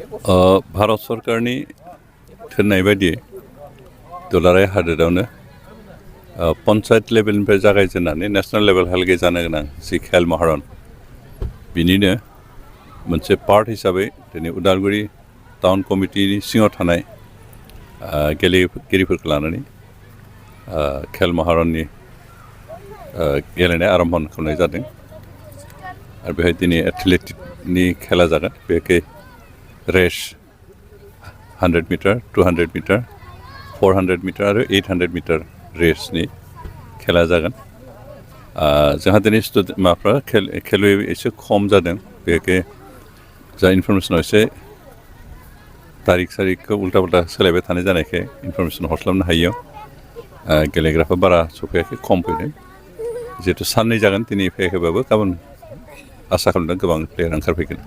भारत सरकारनि थिननाय बायदियै दुलाराय हादोरावनो पन्चायत लेभेलनिफ्राय जागायजेननानै नेशनेल लेभेलहालागै जानो गोनां जि खेल महारन बिनिनो मोनसे पार्ट हिसाबै दिनै उदालगुरि टाउन कमिटिनि सिङाव थानाय गेलेगिरिफोरखौ लानानै खेल महारननि गेलेनाय आरम्भ खालामनाय जादों आरो बेहाय दिनै एथलेटिकनि खेला जागोन बेखै रेस 100 मिटार 200 मिटार 400 मिटार आरो 800 मिटार रेसनि खेला जागोन जोंहा दिनै माबाफ्रा खेलुयै एसे खम जादों बेखै जा इनफरमेसनाव एसे तारिख सारिखौ उल्टा पुल्टा सोलायबाय थानाय जानायखाय इनफरमेसन हरस्लाबनो हायियाव गेलेग्राफोर बारा सफैयाखै खम फैदों जिहेतु साननै जागोन दिनै फैयाखैबाबो गाबोन आसा खालामदों गोबां प्लेयार ओंखारफैगोन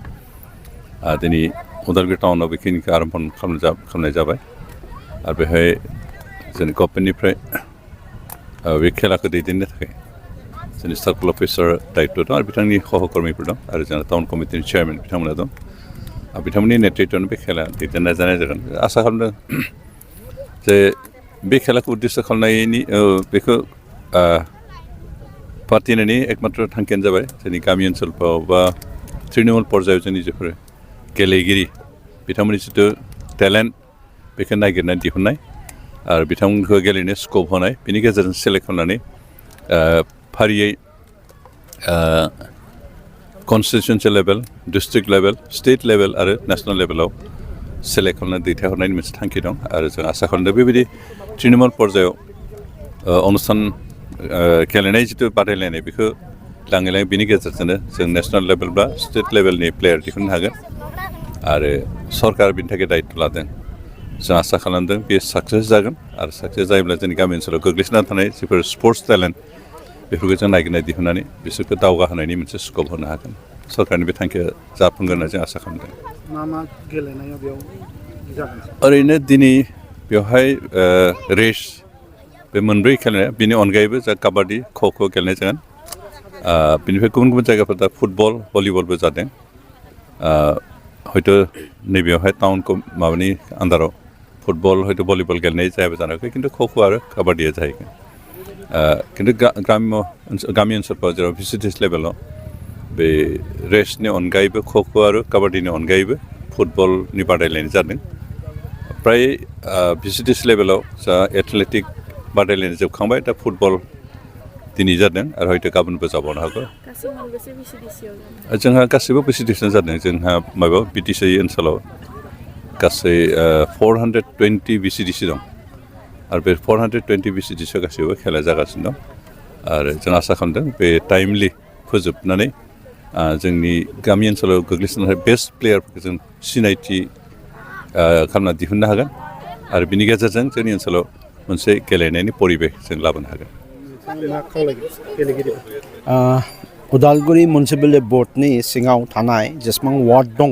दिनै उदालगुरि टाउनाव बेखिनिखौ आरम्भ खालामनाय जाबाय आरो बेहाय जोंनि गभर्नमेन्टनिफ्राय बे खेलाखौ दैदेननो थाखाय जोंनि सार्कल अफिसार दायित्व दं आरो बिथांनि सहकर्मिफोर दं आरो जोंहा टाउन कमिटिनि चेयारमेन बिथांमोना दं बिथांमोननि नेतृत्वआवनो बे खेला दैदेननाय जानाय जागोन आसा खालामदों जे बे खेलाखौ उद्देश्य खालामनायनि बेखौ फाथिनायनि एकमात्र थांखियानो जाबाय जोंनि गामि ओनसोलफ्राव बा तृणमूल पर्यायाव जोंनि जेफोर गेलेगिरि बिथांमोननि जिथु टेलेन्ट बेखौ नागिरनानै दिहुननाय आरो बिथांमोनखौ गेलेनो स्कप होनाय बिनि गेजेरजों सेलेक्ट खालामनानै फारियै constituency level district level state level आरो नेसनेल लेभेलाव सेलेक्ट खालामनानै दैथायहरनायनि मोनसे थांखि दं आरो जों आसा खालामदों बेबायदि तृणमूल पर्यायाव अनुस्थान गेलेनाय जिथु बादायलायनाय बेखौ लाङै लाङै बिनि गेजेरजोंनो जों नेसनेल लेभेल बा स्टेट लेभेलनि प्लेयार दिहुननो हागोन आरो सरकार बिनि थाखाय दायित्व लादों जों आसा खालामदों बे साक्सेस जागोन आरो साक्सेस जायोब्ला जोंनि गामि ओनसोलाव गोग्लैसोनानै थानाय जिफोर स्पर्ट्स टेलेन्ट बेफोरखौ जों नागिरनाय दिहुननानै बिसोरखौ दावगाहोनायनि मोनसे स्कप होनो हागोन सरकारनि बे थांखिया जाफुंगोन होनना जों आसा खालामदों मा गेलेनायाव बेयाव जागोन ओरैनो दिनै बेवहाय रेस बे मोनब्रै खेलाया बिनि अनगायैबो जा काबादि ख' गेलेनाय जागोन बिनिफ्राय गुबुन गुबुन जायगाफोर दा फुटबल भलिबलबो जादों हयथ' नैबेयावहाय टाउनखौ माबानि आन्दाराव फुटबल हयथ' भलिबल गेलेनाय जायाबो जानो हागौ खिन्थु ख' आरो काबादिया जाहैगोन खिन्थु गामि ओनसोलफ्राव जेराव भिसिटिस लेभेलाव बे रेसनि अनगायैबो ख' आरो काबादिनि अनगायैबो फुटबलनि बादायलायनाय जादों फ्राय भिसिटिस लेभेलाव जा एथलेटिक बादायलायनाय जोबखांबाय दा फुटबल दिनै जादों आरो हयथ' गाबोनबो जाबावनो हागौ जोंहा गासैबो भिसिटिसआव जादों जोंहा माबायाव बिटिसि ओनसोलाव गासै 420 भिसिडिसि दं आरो बे 420 भिसिडिसिआव गासैबो खेला जागासिनो दं आरो जों आसा खालामदों बे टाइमलि फोजोबनानै जोंनि गामि ओनसोलाव गोग्लैसोनाय बेस्ट प्लेयारफोरखौ जों सिनायथि खालामना दिहुननो हागोन आरो बिनि गेजेरजों जोंनि ओनसोलाव मोनसे गेलेनायनि परिबेस जों लाबोनो हागोन उदालगुरि मिउनिसिपाल बर्डनि सिङाव थानाय जेसेबां वार्ड दङ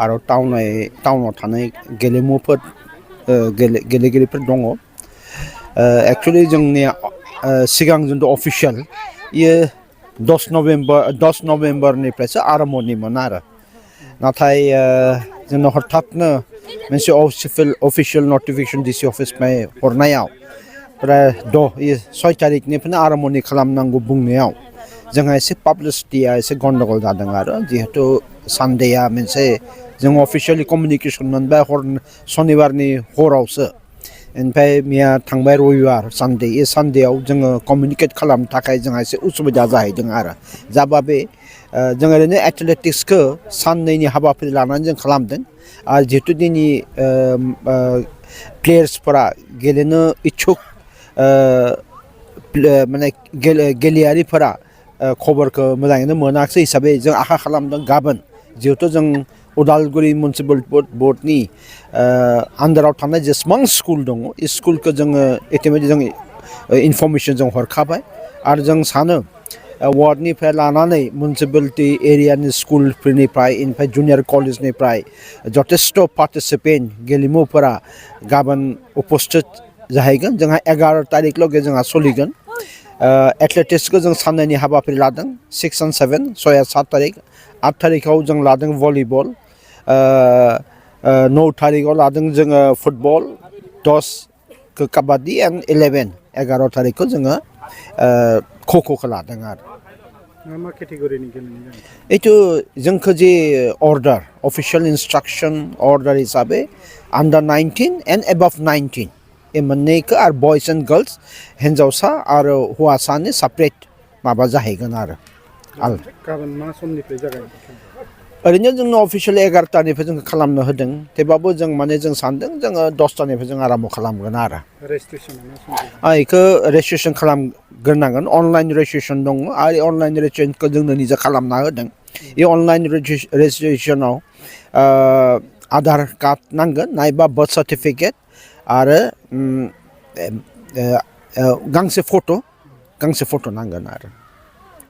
आरो टाउनाव थानाय गेलेगिरिफोर दङ एक्सुवेलि जोंनिया सिगां जोंथ' अफिसियेल इयो 10 नभेम्बरनिफ्रायसो आरम्भनिमोन आरो नाथाय जोंनो हरथातनो मोनसे अफिसियेल नटिफिकेसन डिसि अफिसनिफ्राय हरनायाव प्राय 6 तारिखनिफ्रायनो आरम्भनि खालामनांगौ बुंनायाव जोंहा एसे पाब्लिसिटिया एसे गन्डगल जादों आरो जिहेतु सानडेया मोनसे जों अफिसियेलि कमिउनिकेसन मोनबाय सनिबारनि हरावसो ओमफ्राय मैया थांबाय रबिबार सानडे सानडेयाव जोङो कमिउनिकेट खालामनो थाखाय जोंहा एसे उसुबिदा जाहैदों आरो जाबा बे जों ओरैनो एथलेटिक्सखौ साननैनि हाबाफारि लानानै जों खालामदों आरो जिहेतु दिनै प्लेयार्सफोरा गेलेनो इच्छुक माने गेलेयारिफोरा खबरखौ मोजाङैनो मोनाखिसै हिसाबै जों आखा खालामदों गाबोन जिहेतु जों उदालगुरि मिउनिसिपाल बर्डनि आन्दाराव थानाय जेसेबां स्कुल दङ बे स्कुलखौ जोङो इतिमयधे जों इनफरमेसन जों हरखाबाय आरो जों सानो वार्डनिफ्राय लानानै मिउनिसिपालिटि एरियानि स्कुलफोरनिफ्राय ओमफ्राय जुनियर कलेजनिफ्राय जथेस्थ' पार्टिसिपेन्ट गेलेमुफोरा गाबोन उपस्थित जाहैगोन जोंहा 11 तारिखलागै जोंहा सोलिगोन एथलेटिक्सखौ जों साननैनि हाबाफारि लादों 6 and 7 6 आरो 7 तारिख 8 तारिखआव जों लादों भलिबल 9 थारिखआव लादों जोङो फुटबल 10 काबादि एन्ड 11 थारिखखौ जोङो ख'ख'खौ लादों आरो मा केटेगरिनि गेलेनाय जादों? এইটো जोंखौ जे अर्डार अफिसियेल इन्सट्राक्सन अर्डार हिसाबै आन्डार 19 एन्ड एबाभ 19 बे मोननैखौ आरो बयस एन्ड गार्लस हिन्जावसा आरो हौवासानि सेपारेट माबा जाहैगोन आरो गाबोन मा समनिफ्राय जागायगोन? ओरैनो जोंनो अफिसियेल 11थानिफ्राय जों खालामनो होदों थेवबाबो जों माने जों सानदों जोङो 10थानिफ्राय जों आराम्भ खालामगोन आरो रेजिस्ट्रेसना मा समनिफ्राय? बेखौ रेजिस्ट्रेसन खालामग्रोनांगोन अनलाइन रेजिस्ट्रेसन दङ आरो अनलाइन रेजिस्ट्रेसनखौ जोंनो निजा खालामना होदों बे अनलाइन रेजिस्ट्रेसनाव आधार कार्ड नांगोन नायबा बार्थ सार्टिफिकेट आरो गांसे फट' नांगोन आरो